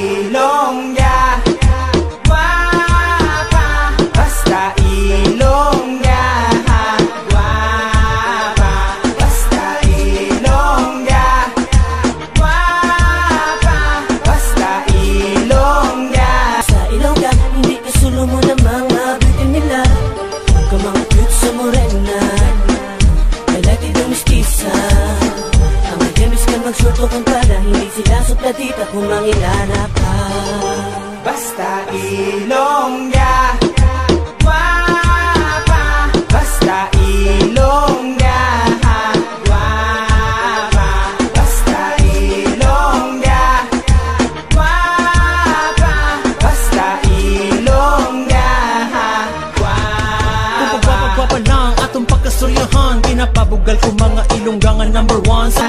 Ilongga, guapa, basta Ilongga, guapa, basta Ilongga, guapa, basta Ilongga. Sa Ilongga, hindi kasulo mo ng mga beauty nila. Kung mga cute sa morena, lalaki ng mistisa. Ang magamis ka magsuto kung para hindi sila suplatita kung mangilana ka. Basta Ilongga, guapa, basta Ilongga, guapa, basta Ilongga, guapa, basta Ilongga, guapa. Kung pagpapagwapa lang atong pagkastoryahan, pinapabugal ko mga Ilonggangan #1 sa